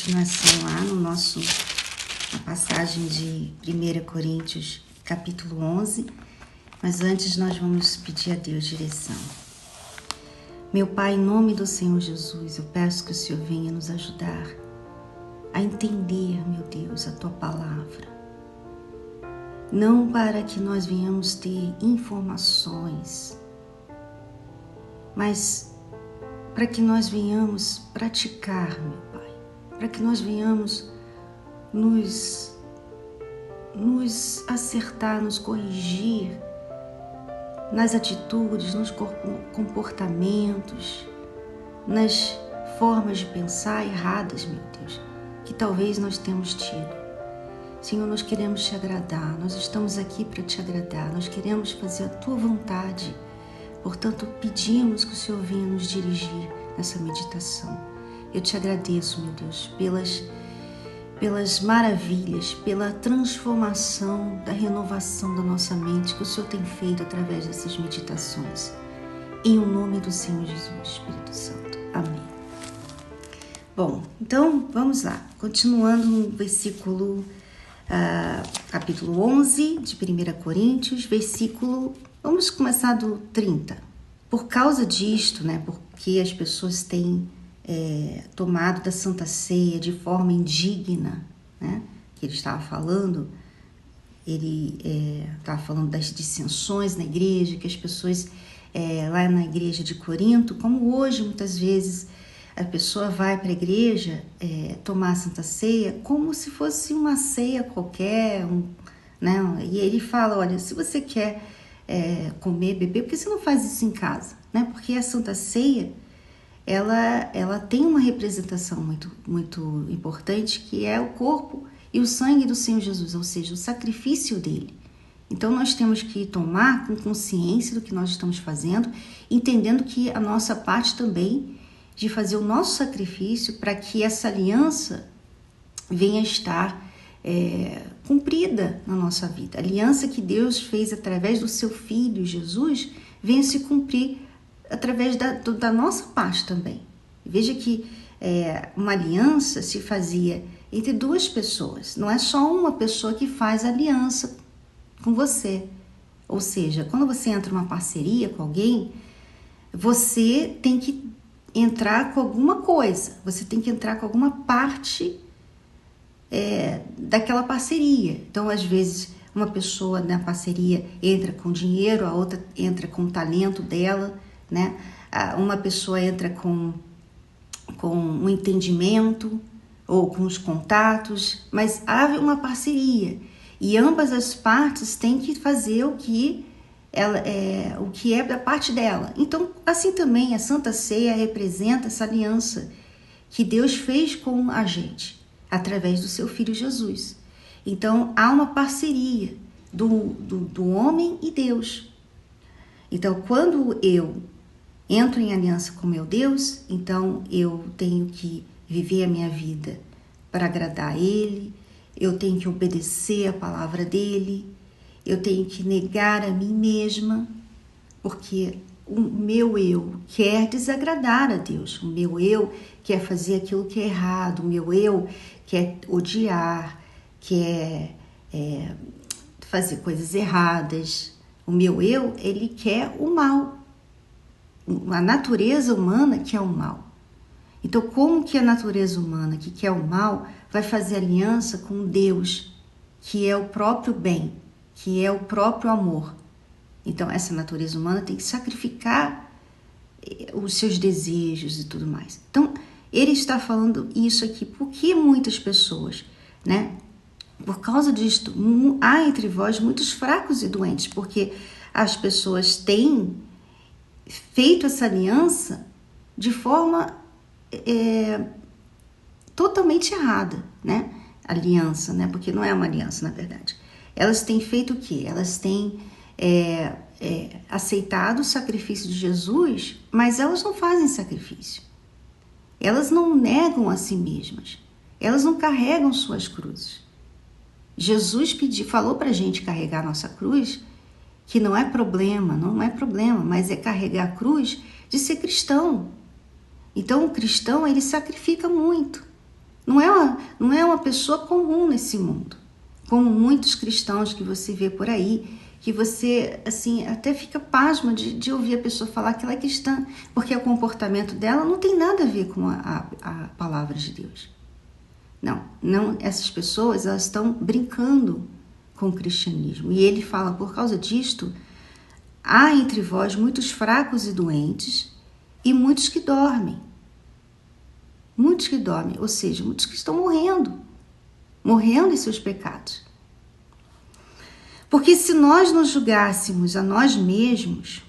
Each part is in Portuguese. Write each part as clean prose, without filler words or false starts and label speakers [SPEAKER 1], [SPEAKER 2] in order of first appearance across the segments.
[SPEAKER 1] continuação lá no na passagem de 1 Coríntios, capítulo 11, mas antes nós vamos pedir a Deus direção. Meu Pai, em nome do Senhor Jesus, eu peço que o Senhor venha nos ajudar a entender, meu Deus, a Tua Palavra. Não para que nós venhamos ter informações, mas para que nós venhamos praticar, meu Pai, para que nós venhamos nos acertar, nos corrigir nas atitudes, nos comportamentos, nas formas de pensar erradas, meu Deus, que talvez nós temos tido. Senhor, nós queremos Te agradar, nós estamos aqui para Te agradar, nós queremos fazer a Tua vontade. Portanto, pedimos que o Senhor venha nos dirigir nessa meditação. Eu Te agradeço, meu Deus, pelas maravilhas, pela transformação, da renovação da nossa mente que o Senhor tem feito através dessas meditações. Em o nome do Senhor Jesus, Espírito Santo. Amém. Bom, então vamos lá. Continuando no versículo, capítulo 11 de 1 Coríntios, versículo... Vamos começar do 30. Por causa disto, porque as pessoas têm tomado da Santa Ceia de forma indigna, que ele estava falando, estava falando das dissensões na igreja, que as pessoas lá na igreja de Corinto, como hoje muitas vezes a pessoa vai para a igreja tomar a Santa Ceia como se fosse uma ceia qualquer, e ele fala, olha, se você quer comer, beber, por que você não faz isso em casa? Porque a Santa Ceia, ela tem uma representação muito, muito importante, que é o corpo e o sangue do Senhor Jesus, ou seja, o sacrifício dele. Então nós temos que tomar com consciência do que nós estamos fazendo, entendendo que a nossa parte também de fazer o nosso sacrifício para que essa aliança venha estar cumprida na nossa vida. A aliança que Deus fez através do seu Filho Jesus venha se cumprir através da nossa parte também. Veja que uma aliança se fazia entre duas pessoas, não é só uma pessoa que faz aliança com você. Ou seja, quando você entra numa parceria com alguém, você tem que entrar com alguma coisa, você tem que entrar com alguma parte daquela parceria. Então, às vezes, uma pessoa na parceria entra com dinheiro, a outra entra com o talento dela, uma pessoa entra com um entendimento ou com os contatos, mas há uma parceria e ambas as partes têm que fazer o que é da parte dela. Então, assim também, a Santa Ceia representa essa aliança que Deus fez com a gente, através do seu Filho Jesus. Então, há uma parceria do homem e Deus. Então, quando eu entro em aliança com meu Deus, então eu tenho que viver a minha vida para agradar a Ele, eu tenho que obedecer a palavra dEle, eu tenho que negar a mim mesma, porque o meu eu quer desagradar a Deus, o meu eu quer fazer aquilo que é errado, o meu eu quer odiar, quer fazer coisas erradas. O meu eu, ele quer o mal. A natureza humana quer o mal. Então, como que a natureza humana que quer o mal vai fazer aliança com Deus, que é o próprio bem, que é o próprio amor? Então, essa natureza humana tem que sacrificar os seus desejos e tudo mais. Então, ele está falando isso aqui porque muitas pessoas, por causa disto, há entre vós muitos fracos e doentes, porque as pessoas têm feito essa aliança de forma totalmente errada, aliança, porque não é uma aliança, na verdade. Elas têm feito o quê? Elas têm aceitado o sacrifício de Jesus, mas elas não fazem sacrifício. Elas não negam a si mesmas. Elas não carregam suas cruzes. Jesus falou para a gente carregar a nossa cruz, que não é problema, mas é carregar a cruz de ser cristão. Então, o cristão, ele sacrifica muito. Não é uma pessoa comum nesse mundo, como muitos cristãos que você vê por aí, que você, assim, até fica pasma de ouvir a pessoa falar que ela é cristã, porque o comportamento dela não tem nada a ver com a palavra de Deus. Não, essas pessoas, elas estão brincando com o cristianismo. E ele fala, por causa disto, há entre vós muitos fracos e doentes e muitos que dormem. Muitos que dormem, ou seja, muitos que estão morrendo em seus pecados. Porque se nós nos julgássemos a nós mesmos,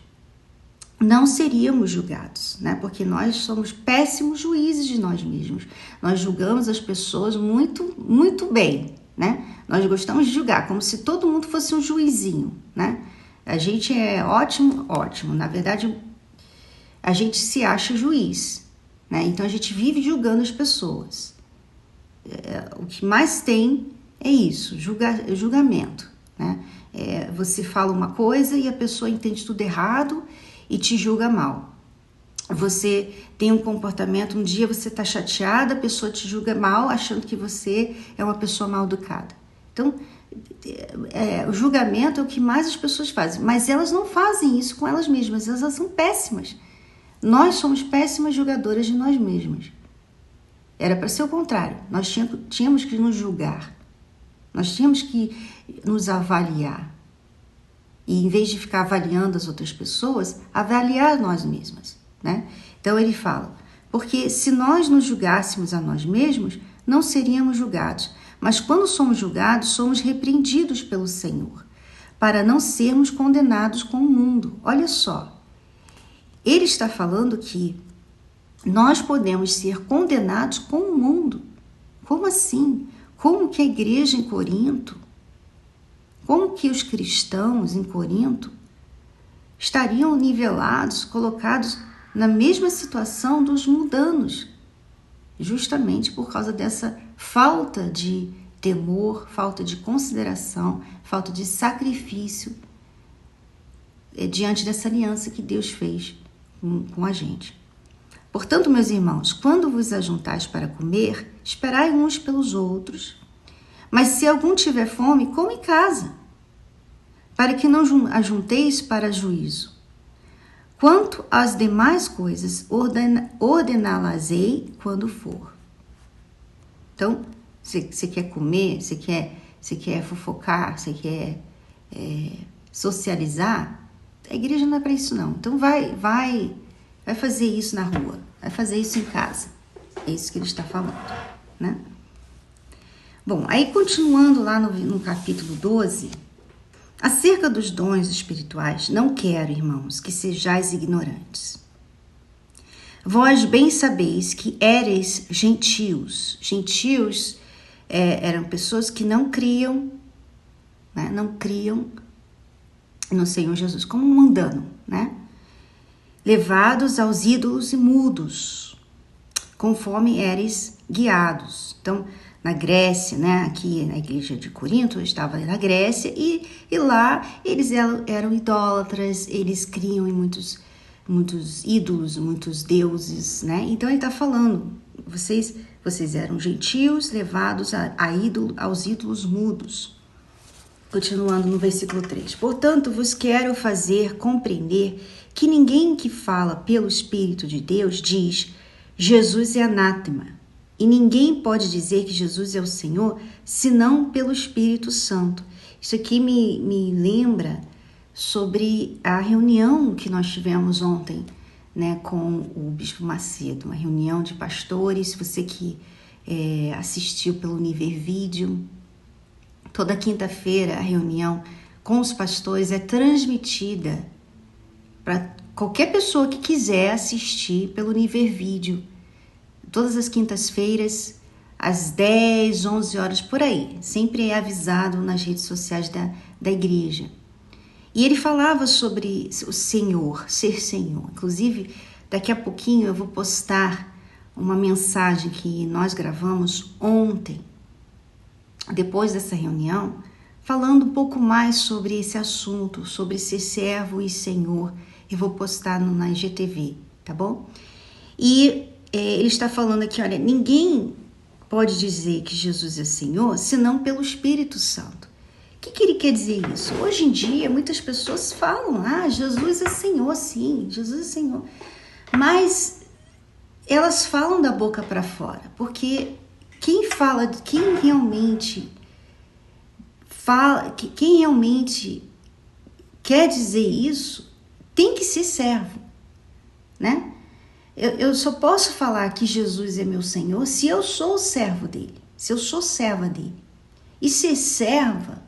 [SPEAKER 1] não seríamos julgados, né? Porque nós somos péssimos juízes de nós mesmos. Nós julgamos as pessoas muito, muito bem, né? Nós gostamos de julgar, como se todo mundo fosse um juizinho, né? A gente é ótimo. Na verdade, a gente se acha juiz, né? Então a gente vive julgando as pessoas. O que mais tem é isso, julgamento, né? Você fala uma coisa e a pessoa entende tudo errado e te julga mal. Você tem um comportamento, um dia você está chateada, a pessoa te julga mal, achando que você é uma pessoa mal educada. Então, o julgamento é o que mais as pessoas fazem, mas elas não fazem isso com elas mesmas, elas são péssimas. Nós somos péssimas julgadoras de nós mesmas. Era para ser o contrário, nós tínhamos que nos julgar, nós tínhamos que nos avaliar. E em vez de ficar avaliando as outras pessoas, avaliar nós mesmas, né? Então ele fala, porque se nós nos julgássemos a nós mesmos, não seríamos julgados. Mas quando somos julgados, somos repreendidos pelo Senhor, para não sermos condenados com o mundo. Olha só, ele está falando que nós podemos ser condenados com o mundo. Como assim? Como que a igreja em Corinto, como que os cristãos em Corinto estariam nivelados, colocados na mesma situação dos mundanos, justamente por causa dessa falta de temor, falta de consideração, falta de sacrifício diante dessa aliança que Deus fez com a gente. Portanto, meus irmãos, quando vos ajuntais para comer, esperai uns pelos outros. Mas se algum tiver fome, come em casa, para que não ajunteis para juízo. Quanto às demais coisas, ordená-las-ei quando for. Então, você quer comer, você quer fofocar, você quer socializar, a igreja não é para isso não. Então vai fazer isso na rua, vai fazer isso em casa. É isso que ele está falando, né? Bom, aí continuando lá no capítulo 12, acerca dos dons espirituais, não quero, irmãos, que sejais ignorantes. Vós bem sabeis que éreis gentios. Gentios eram pessoas que não criam, né? Não criam no Senhor Jesus, como um mundano, né? Levados aos ídolos e mudos, conforme éreis guiados. Então, na Grécia, né? Aqui na igreja de Corinto, eu estava na Grécia e lá eles eram idólatras, eles criam em muitos ídolos, muitos deuses, né? Então ele está falando, vocês eram gentios levados aos ídolos mudos. Continuando no versículo 3. Portanto, vos quero fazer compreender que ninguém que fala pelo Espírito de Deus diz Jesus é anátema. E ninguém pode dizer que Jesus é o Senhor senão pelo Espírito Santo. Isso aqui me lembra sobre a reunião que nós tivemos ontem, né, com o Bispo Macedo, uma reunião de pastores. Você que assistiu pelo Univer Vídeo, toda quinta-feira a reunião com os pastores é transmitida para qualquer pessoa que quiser assistir pelo Univer Vídeo. Todas as quintas-feiras, às 10, 11 horas, por aí. Sempre é avisado nas redes sociais da igreja. E ele falava sobre o Senhor, ser Senhor. Inclusive, daqui a pouquinho eu vou postar uma mensagem que nós gravamos ontem, depois dessa reunião, falando um pouco mais sobre esse assunto, sobre ser servo e Senhor. Eu vou postar na IGTV, tá bom? E ele está falando aqui, olha, ninguém pode dizer que Jesus é Senhor, senão pelo Espírito Santo. O que ele quer dizer isso? Hoje em dia, muitas pessoas falam, Jesus é Senhor, sim, Jesus é Senhor. Mas elas falam da boca para fora, porque quem realmente quer dizer isso, tem que ser servo, né? Eu só posso falar que Jesus é meu Senhor se eu sou o servo dele, se eu sou serva dele. E ser serva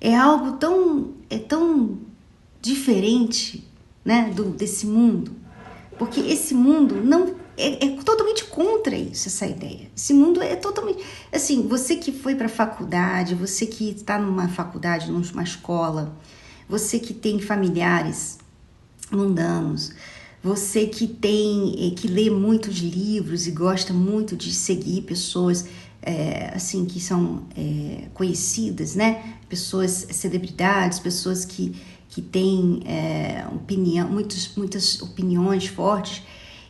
[SPEAKER 1] é algo tão diferente, né, desse mundo, porque esse mundo não é totalmente contra isso, essa ideia. Esse mundo é totalmente assim. Você que foi para a faculdade, você que está numa faculdade, numa escola, você que tem familiares mundanos, você que lê muitos livros e gosta muito de seguir pessoas assim que são conhecidas, né? Pessoas, celebridades, pessoas que têm muitas opiniões fortes.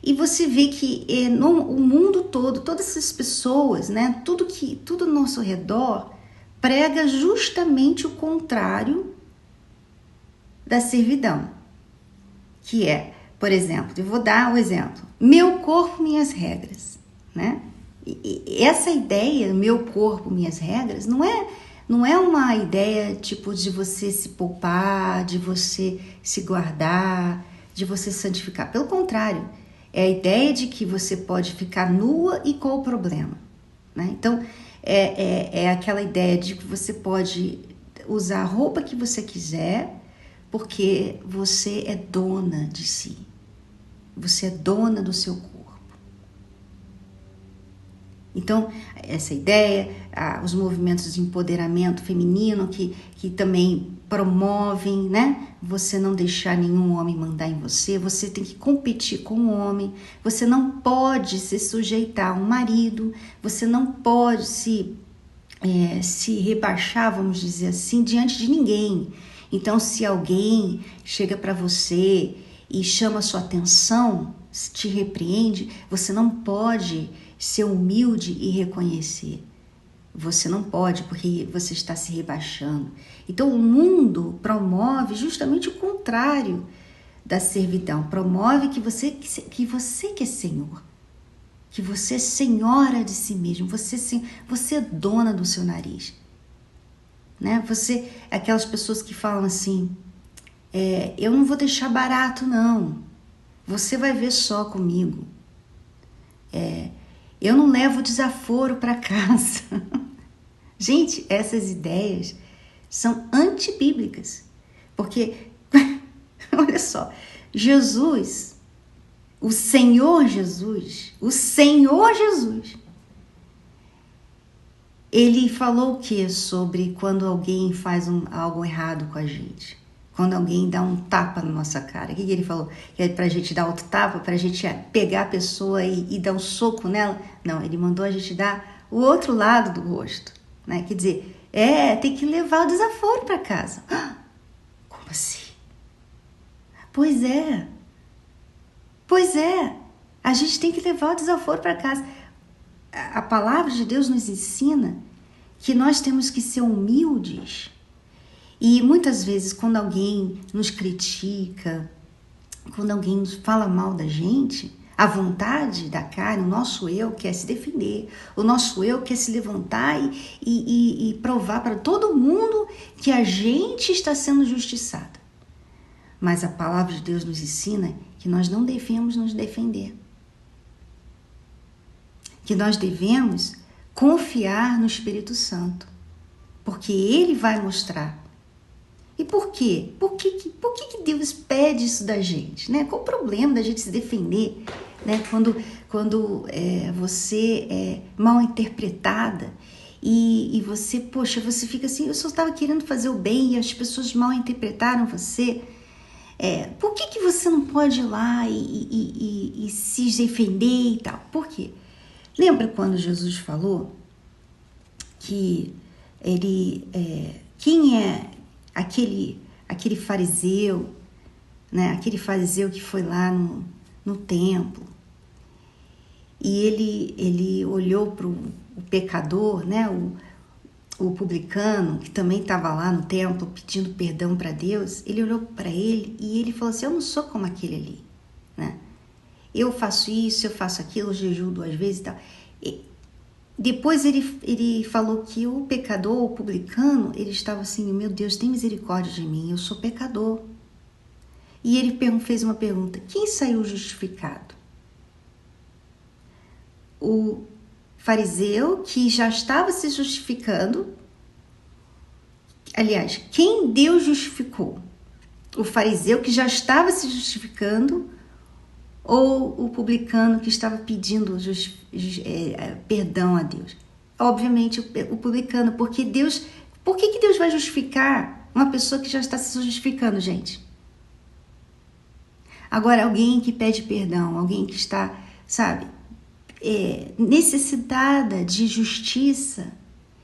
[SPEAKER 1] E você vê que o mundo todo, todas essas pessoas, né? Tudo ao nosso redor prega justamente o contrário da servidão, que é, por exemplo, eu vou dar um exemplo, meu corpo, minhas regras, né? E essa ideia, meu corpo, minhas regras, não é uma ideia tipo de você se poupar, de você se guardar, de você santificar. Pelo contrário, é a ideia de que você pode ficar nua e qual o problema, né? Então, é aquela ideia de que você pode usar a roupa que você quiser, porque você é dona de si. Você é dona do seu corpo. Então, essa ideia, os movimentos de empoderamento feminino que também promovem, né? Você não deixar nenhum homem mandar em você, você tem que competir com o homem, você não pode se sujeitar a um marido, você não pode se rebaixar, vamos dizer assim, diante de ninguém. Então, se alguém chega para você e chama a sua atenção, te repreende, você não pode ser humilde e reconhecer. Você não pode, porque você está se rebaixando. Então, o mundo promove justamente o contrário da servidão. Promove que você que é Senhor, que você é senhora de si mesmo, você é dona do seu nariz. Né? Você, aquelas pessoas que falam assim, eu não vou deixar barato não, você vai ver só comigo, eu não levo desaforo para casa. Gente, essas ideias são antibíblicas, porque olha só, Jesus, o Senhor Jesus, ele falou o que sobre quando alguém faz algo errado com a gente? Quando alguém dá um tapa na nossa cara. O que ele falou? Que é pra gente dar outro tapa, pra gente pegar a pessoa e dar um soco nela? Não, ele mandou a gente dar o outro lado do rosto, né? Quer dizer, tem que levar o desaforo para casa. Como assim? Pois é, a gente tem que levar o desaforo para casa. A palavra de Deus nos ensina que nós temos que ser humildes. E muitas vezes, quando alguém nos critica, quando alguém fala mal da gente, a vontade da carne, o nosso eu quer se defender, o nosso eu quer se levantar e provar para todo mundo que a gente está sendo justiçado. Mas a palavra de Deus nos ensina que nós não devemos nos defender. Que nós devemos confiar no Espírito Santo, porque Ele vai mostrar. E por quê? Por que Deus pede isso da gente? Né? Qual o problema da gente se defender, né? Quando você é mal interpretada e você, você fica assim, eu só estava querendo fazer o bem e as pessoas mal interpretaram você. Por que você não pode ir lá e se defender e tal? Por quê? Lembra quando Jesus falou que quem é aquele fariseu, né? Aquele fariseu que foi lá no templo e ele olhou para o pecador, né, o publicano, que também estava lá no templo pedindo perdão para Deus. Ele olhou para ele e ele falou assim: eu não sou como aquele ali, né? Eu faço isso, eu faço aquilo, eu jejuo 2 vezes e tal. E depois ele falou que o pecador, o publicano, ele estava assim: meu Deus, tem misericórdia de mim, eu sou pecador. E ele fez uma pergunta: quem saiu justificado? O fariseu, que já estava se justificando. Aliás, quem Deus justificou? O fariseu, que já estava se justificando, ou o publicano, que estava pedindo perdão a Deus? Obviamente o publicano, porque Deus... Por que Deus vai justificar uma pessoa que já está se justificando, gente? Agora, alguém que pede perdão, alguém que está, sabe, necessitada de justiça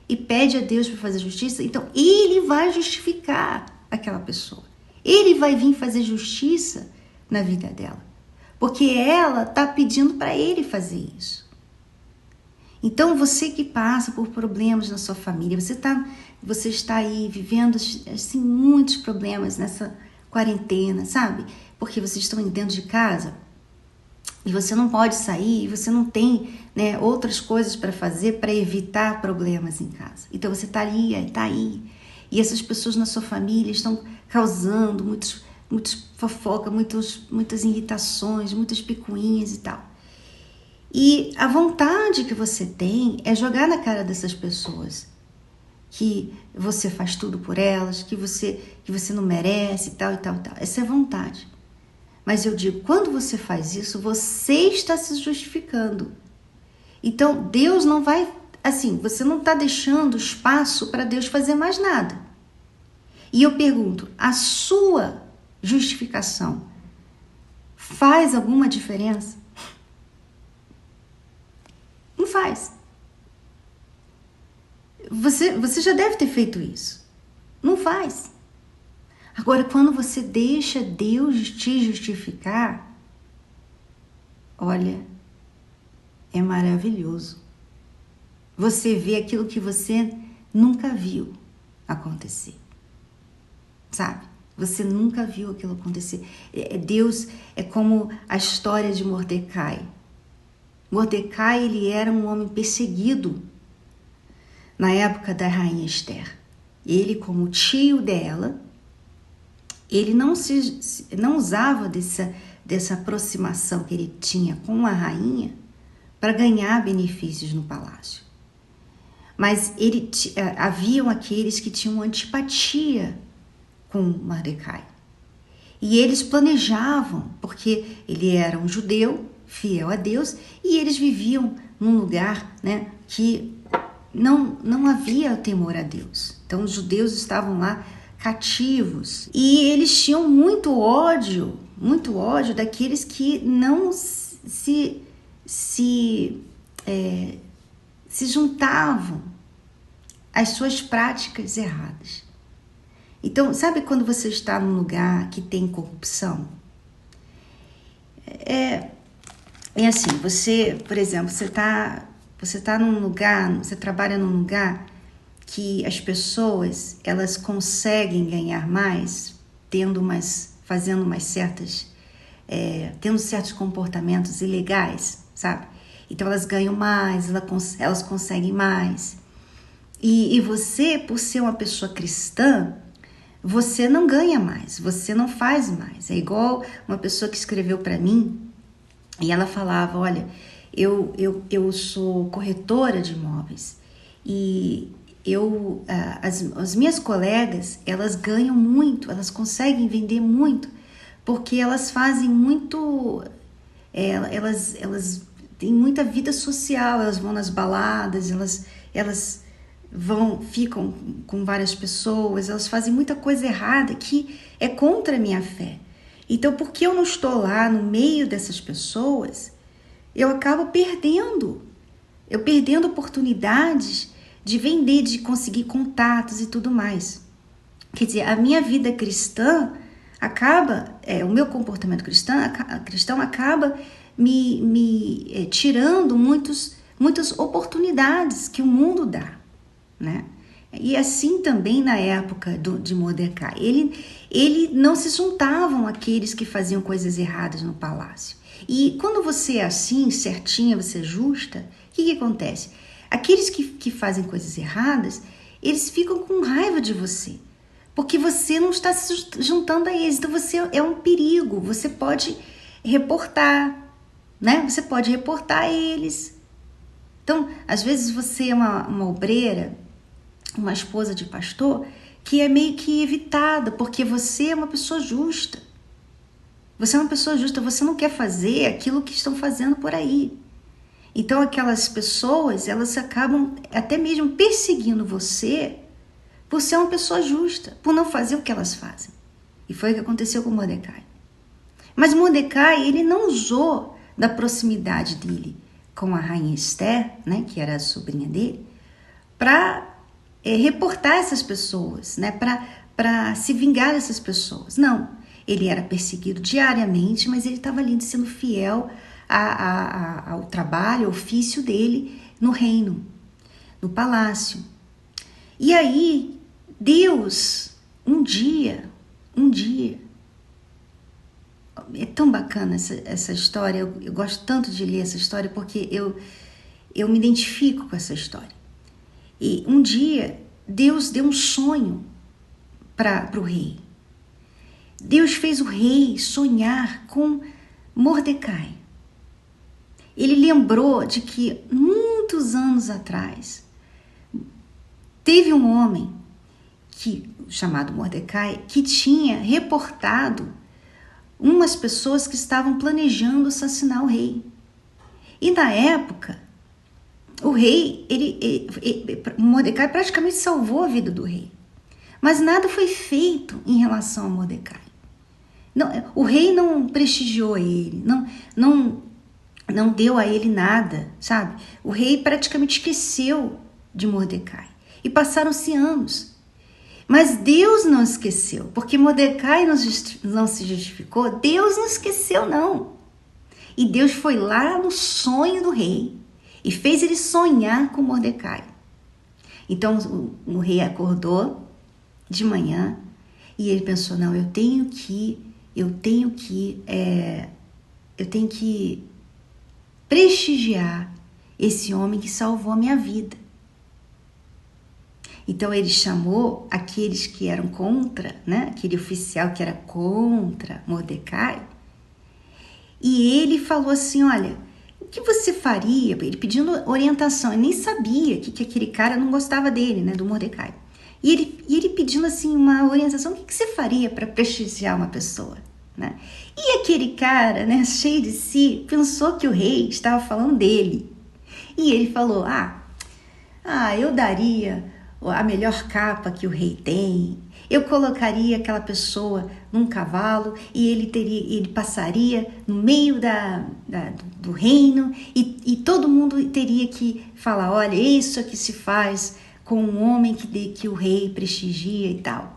[SPEAKER 1] e pede a Deus para fazer justiça, então ele vai justificar aquela pessoa. Ele vai vir fazer justiça na vida dela, porque ela está pedindo para ele fazer isso. Então, você que passa por problemas na sua família, você está aí vivendo assim, muitos problemas nessa quarentena, sabe? Porque vocês estão dentro de casa e você não pode sair, você não tem, né, outras coisas para fazer para evitar problemas em casa. Então você está aí, e essas pessoas na sua família estão causando muitas fofocas, muitas irritações, muitas picuinhas e tal. E a vontade que você tem é jogar na cara dessas pessoas que você faz tudo por elas, que você não merece e tal e tal e tal. Essa é a vontade. Mas eu digo, quando você faz isso, você está se justificando. Então, Deus não vai... Assim, você não está deixando espaço para Deus fazer mais nada. E eu pergunto, a sua justificação faz alguma diferença? Não faz. Você já deve ter feito isso. Não faz. Agora, quando você deixa Deus te justificar, olha, é maravilhoso. Você vê aquilo que você nunca viu acontecer, sabe? Você nunca viu aquilo acontecer. Deus é como a história de Mordecai. Mordecai, ele era um homem perseguido na época da rainha Esther. Ele, como tio dela, ele não usava dessa aproximação que ele tinha com a rainha para ganhar benefícios no palácio. Mas haviam aqueles que tinham antipatia com Mordecai. E eles planejavam, porque ele era um judeu fiel a Deus, e eles viviam num lugar, né, que não havia temor a Deus. Então os judeus estavam lá cativos, e eles tinham muito ódio daqueles que não se juntavam às suas práticas erradas. Então, sabe quando você está num lugar que tem corrupção? É assim, você, por exemplo, você tá num lugar, você trabalha num lugar que as pessoas, elas conseguem ganhar mais fazendo umas certas, tendo certos comportamentos ilegais, sabe? Então elas ganham mais, elas conseguem mais. E você, por ser uma pessoa cristã, você não ganha mais, você não faz mais. É igual uma pessoa que escreveu para mim e ela falava, olha, eu sou corretora de imóveis e as minhas colegas, elas ganham muito, elas conseguem vender muito, porque elas fazem muito, elas têm muita vida social, elas vão nas baladas, elas ficam com várias pessoas, elas fazem muita coisa errada que é contra a minha fé. Então, porque eu não estou lá no meio dessas pessoas, eu acabo perdendo oportunidades de vender, de conseguir contatos e tudo mais. Quer dizer, a minha vida cristã acaba, o meu comportamento cristão acaba tirando muitas oportunidades que o mundo dá, né? E assim também na época de Mordecai, ele não se juntavam àqueles que faziam coisas erradas no palácio. E quando você é assim, certinha, você é justa, o que acontece? Aqueles que fazem coisas erradas, eles ficam com raiva de você, porque você não está se juntando a eles. Então você é um perigo, você pode reportar, né? Você pode reportar eles. Então, às vezes você é uma obreira, uma esposa de pastor, que é meio que evitada, porque você é uma pessoa justa. Você é uma pessoa justa, você não quer fazer aquilo que estão fazendo por aí. Então aquelas pessoas, elas acabam até mesmo perseguindo você por ser uma pessoa justa, por não fazer o que elas fazem. E foi o que aconteceu com Mordecai. Mas Mordecai, ele não usou da proximidade dele com a rainha Esther, né, que era a sobrinha dele, para reportar essas pessoas, né, para se vingar dessas pessoas. Não, ele era perseguido diariamente, mas ele estava ali sendo fiel ao trabalho, ao ofício dele no reino, no palácio. E aí, Deus, um dia, é tão bacana essa história, eu gosto tanto de ler essa história porque eu me identifico com essa história. E um dia, Deus deu um sonho para o rei. Deus fez o rei sonhar com Mordecai. Ele lembrou de que muitos anos atrás teve um homem chamado Mordecai que tinha reportado umas pessoas que estavam planejando assassinar o rei. E na época, o rei, Mordecai praticamente salvou a vida do rei. Mas nada foi feito em relação a Mordecai. Não, o rei não prestigiou ele, não deu a ele nada, sabe? O rei praticamente esqueceu de Mordecai. E passaram-se anos. Mas Deus não esqueceu, porque Mordecai não se justificou. Deus não esqueceu, não. E Deus foi lá no sonho do rei e fez ele sonhar com Mordecai. Então o rei acordou de manhã e ele pensou, não, eu tenho que prestigiar esse homem que salvou a minha vida. Então ele chamou aqueles que eram contra, né? Aquele oficial que era contra Mordecai, e ele falou assim, olha, o que você faria? Ele pedindo orientação, ele nem sabia que aquele cara não gostava dele, né? Do Mordecai. E ele pedindo assim uma orientação, o que você faria para prestigiar uma pessoa? Né? E aquele cara, né, cheio de si, pensou que o rei estava falando dele. E ele falou, eu daria a melhor capa que o rei tem, eu colocaria aquela pessoa num cavalo e ele passaria no meio do reino e todo mundo teria que falar, olha, isso aqui se faz com um homem que o rei prestigia e tal.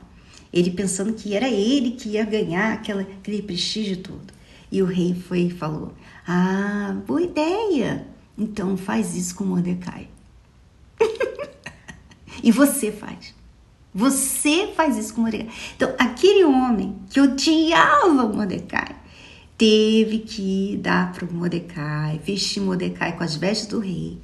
[SPEAKER 1] Ele pensando que era ele que ia ganhar aquele prestígio todo. E o rei foi e falou, boa ideia, então faz isso com Mordecai. E você faz isso com Mordecai. Então, aquele homem que odiava Mordecai teve que dar para o Mordecai, vestir Mordecai com as vestes do rei,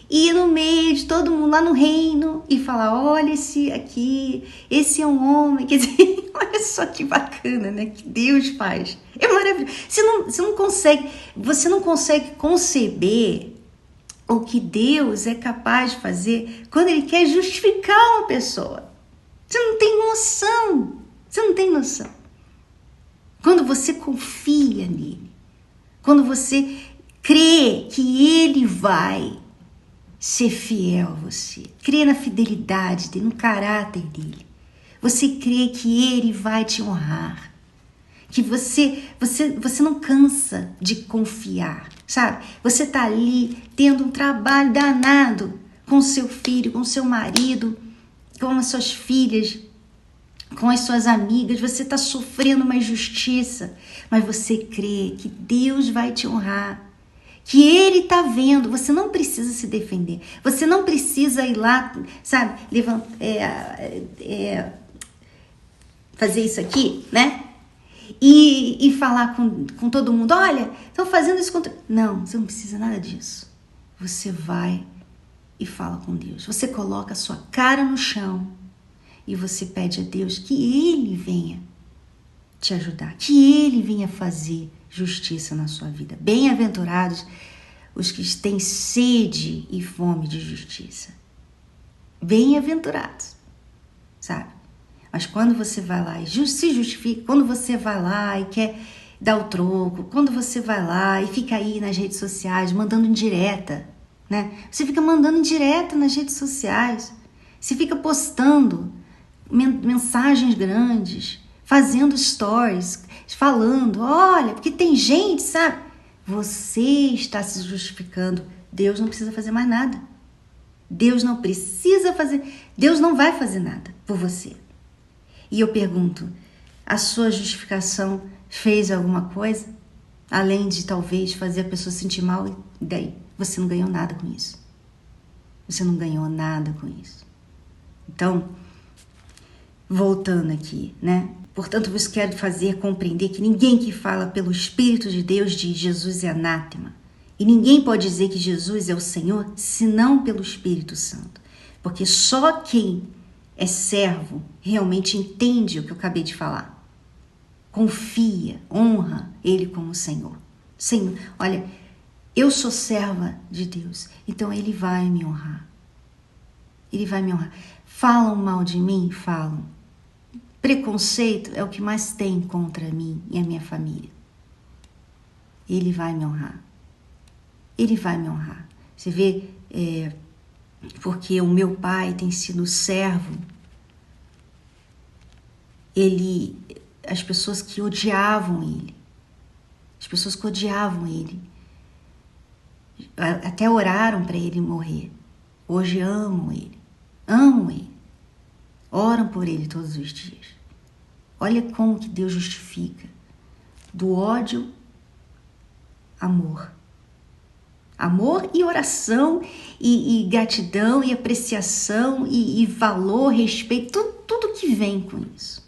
[SPEAKER 1] e ir no meio de todo mundo lá no reino e falar, olha esse aqui, esse é um homem, quer dizer, olha só que bacana, né, que Deus faz, é maravilhoso. Você não consegue conceber o que Deus é capaz de fazer quando Ele quer justificar uma pessoa. Você não tem noção. Quando você confia nele, quando você crê que Ele vai ser fiel a você, crê na fidelidade dele, no caráter dele, você crê que Ele vai te honrar, que você não cansa de confiar, sabe? Você tá ali tendo um trabalho danado com seu filho, com seu marido, com as suas filhas, com as suas amigas, você está sofrendo uma injustiça, mas você crê que Deus vai te honrar, que Ele está vendo. Você não precisa se defender, você não precisa ir lá, sabe, fazer isso aqui, né? E falar com todo mundo, olha, estão fazendo isso contra... Não, você não precisa nada disso. Você vai e fala com Deus. Você coloca a sua cara no chão e você pede a Deus que Ele venha te ajudar, que Ele venha fazer justiça na sua vida. Bem-aventurados os que têm sede e fome de justiça. Bem-aventurados, sabe? Mas quando você vai lá e se justifica, quando você vai lá e quer dar o troco, quando você vai lá e fica aí nas redes sociais mandando indireta, né? Você fica mandando indireta nas redes sociais, você fica postando mensagens grandes, fazendo stories, falando, olha, porque tem gente, sabe? Você está se justificando. Deus não precisa fazer mais nada. Deus não precisa fazer, Deus não vai fazer nada por você. E eu pergunto, a sua justificação fez alguma coisa? Além de talvez fazer a pessoa se sentir mal, e daí? Você não ganhou nada com isso. Você não ganhou nada com isso. Então, voltando aqui, né? Portanto, vos quero fazer compreender que ninguém que fala pelo Espírito de Deus diz Jesus é anátema. E ninguém pode dizer que Jesus é o Senhor senão pelo Espírito Santo. Porque só quem é servo realmente entende o que eu acabei de falar. Confia, honra Ele como Senhor. Senhor, olha, eu sou serva de Deus, então Ele vai me honrar. Ele vai me honrar. Falam mal de mim? Falam. Preconceito é o que mais tem contra mim e a minha família. Ele vai me honrar. Ele vai me honrar. Você vê, porque o meu pai tem sido servo, as pessoas que odiavam ele, até oraram para ele morrer. Hoje amam ele, oram por ele todos os dias. Olha como que Deus justifica. Do ódio, amor. Amor e oração, e gratidão, e apreciação, e valor, respeito, tudo que vem com isso.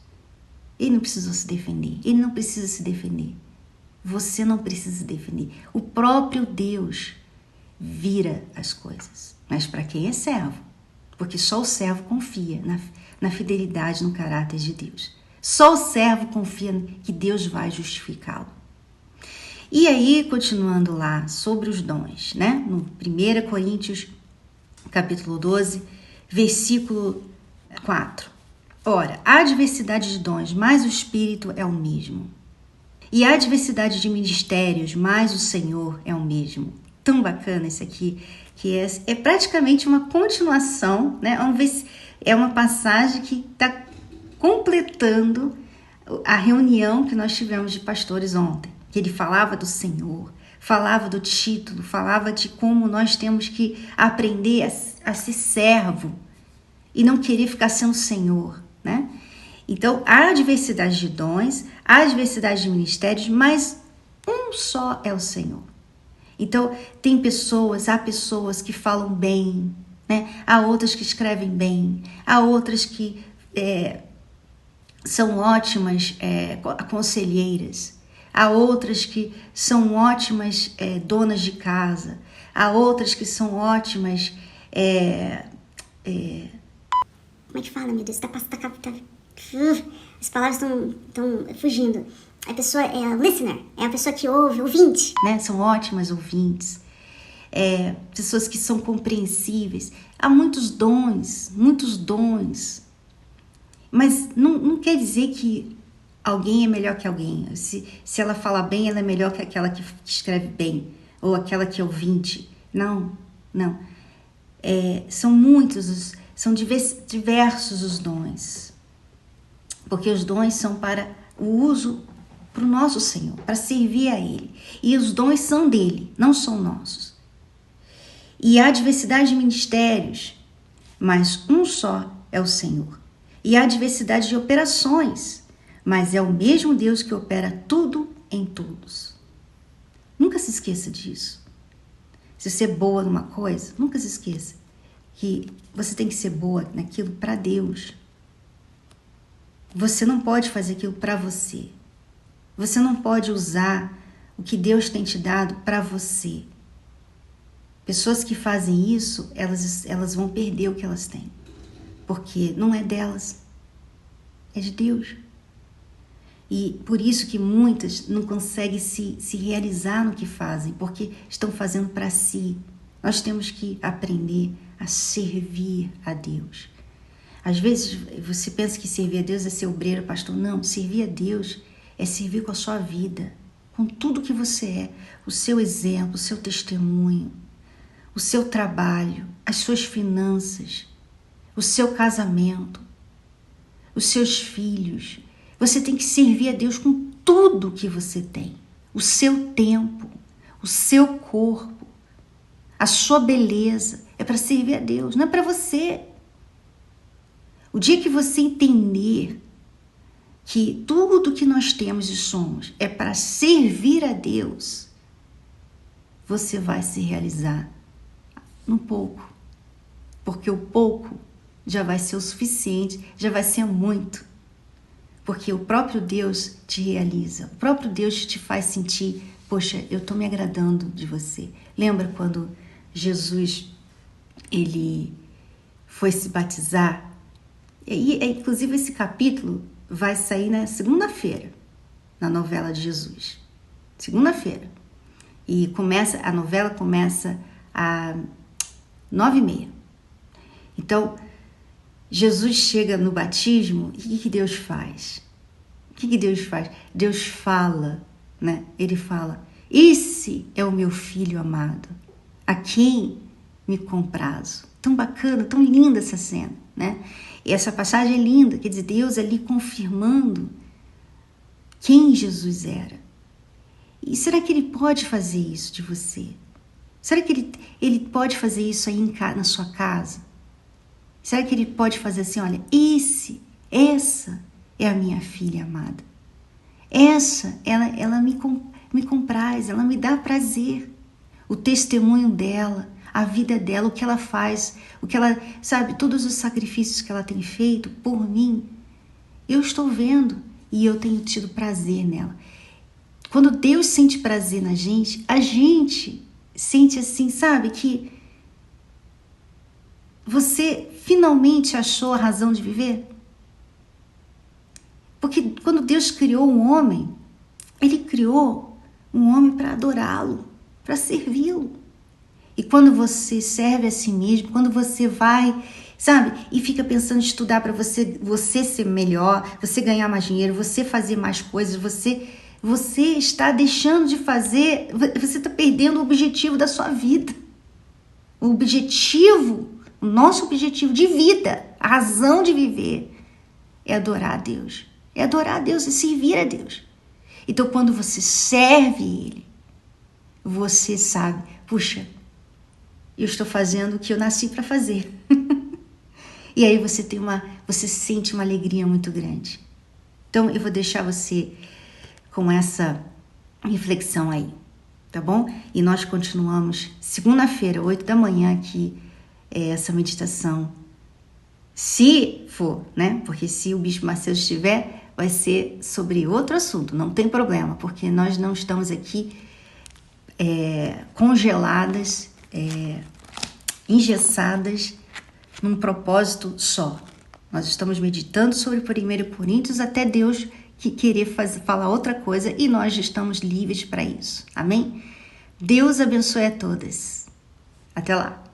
[SPEAKER 1] Ele não precisou se defender, ele não precisa se defender. Você não precisa se defender. O próprio Deus vira as coisas. Mas para quem é servo? Porque só o servo confia na fidelidade, no caráter de Deus. Só o servo confia que Deus vai justificá-lo. E aí, continuando lá sobre os dons, né? No 1 Coríntios, capítulo 12, versículo 4. Ora, há diversidade de dons, mas o Espírito é o mesmo. E há diversidade de ministérios, mas o Senhor é o mesmo. Tão bacana isso aqui, que é praticamente uma continuação, né? Vamos ver se é uma passagem que está completando a reunião que nós tivemos de pastores ontem. Que ele falava do Senhor, falava do título, falava de como nós temos que aprender a ser servo e não querer ficar sendo Senhor, né? Então, há diversidade de dons, há diversidade de ministérios, mas um só é o Senhor. Então, há pessoas que falam bem, né? Há outras que escrevem bem, há outras que são ótimas conselheiras, há outras que são ótimas donas de casa, há outras que são ótimas...
[SPEAKER 2] Como é que fala, meu Deus? As palavras estão fugindo. A pessoa é a listener, é a pessoa que ouve, ouvinte.
[SPEAKER 1] Né? São ótimas ouvintes, pessoas que são compreensíveis. Há muitos dons, mas não quer dizer que alguém é melhor que alguém. Se ela fala bem, ela é melhor que aquela que escreve bem, ou aquela que é ouvinte. Não. São diversos os dons. Porque os dons são para o uso para o nosso Senhor, para servir a Ele. E os dons são dele, não são nossos. E há diversidade de ministérios, mas um só é o Senhor. e há diversidade de operações, mas é o mesmo Deus que opera tudo em todos. Nunca se esqueça disso. Se você é boa numa coisa, nunca se esqueça que você tem que ser boa naquilo para Deus. Você não pode fazer aquilo para você. Você não pode usar o que Deus tem te dado para você. Pessoas que fazem isso, elas vão perder o que elas têm. Porque não é delas, é de Deus. E por isso que muitas não conseguem se realizar no que fazem, porque estão fazendo para si. Nós temos que aprender a servir a Deus. Às vezes você pensa que servir a Deus é ser obreiro, pastor. Não, servir a Deus é servir com a sua vida, com tudo que você é, o seu exemplo, o seu testemunho, o seu trabalho, as suas finanças, o seu casamento, os seus filhos. Você tem que servir a Deus com tudo que você tem. O seu tempo, o seu corpo, a sua beleza. É para servir a Deus, não é para você. O dia que você entender que tudo que nós temos e somos é para servir a Deus, você vai se realizar no pouco. Porque o pouco já vai ser o suficiente, já vai ser muito. Porque o próprio Deus te realiza, o próprio Deus te faz sentir, poxa, eu estou me agradando de você. Lembra quando Jesus, ele foi se batizar? E inclusive esse capítulo vai sair na segunda-feira, na novela de Jesus. Segunda-feira. E a novela começa às 9h30. Então, Jesus chega no batismo e o que Deus faz? O que Deus faz? Deus fala, né? Ele fala, esse é o meu filho amado, a quem me comprazo. Tão bacana, tão linda essa cena, né? E essa passagem é linda, quer dizer, Deus ali confirmando quem Jesus era. E será que Ele pode fazer isso de você? Será que Ele pode fazer isso aí na sua casa? Será que Ele pode fazer assim, olha, essa é a minha filha amada. Essa, ela me compraz, ela me dá prazer. O testemunho dela, a vida dela, o que ela faz, o que ela, sabe, todos os sacrifícios que ela tem feito por mim, eu estou vendo e eu tenho tido prazer nela. Quando Deus sente prazer na gente, a gente sente assim, sabe, que você finalmente achou a razão de viver? Porque quando Deus criou um homem, Ele criou um homem para adorá-lo, para servi-lo. E quando você serve a si mesmo, quando você vai, sabe, e fica pensando em estudar para você ser melhor, você ganhar mais dinheiro, você fazer mais coisas, você está deixando de fazer, você está perdendo o objetivo da sua vida. O nosso objetivo de vida, a razão de viver, é adorar a Deus. É adorar a Deus e servir a Deus. Então, quando você serve Ele, você sabe, puxa, eu estou fazendo o que eu nasci para fazer. E aí você sente uma alegria muito grande. Então, eu vou deixar você com essa reflexão aí, tá bom? E nós continuamos segunda-feira, 8h aqui, essa meditação. Se for, né? Porque se o Bispo Maceus estiver, vai ser sobre outro assunto, não tem problema, porque nós não estamos aqui congeladas, engessadas num propósito só. Nós estamos meditando sobre 1 Coríntios até Deus que querer falar outra coisa e nós estamos livres para isso. Amém? Deus abençoe a todas. Até lá.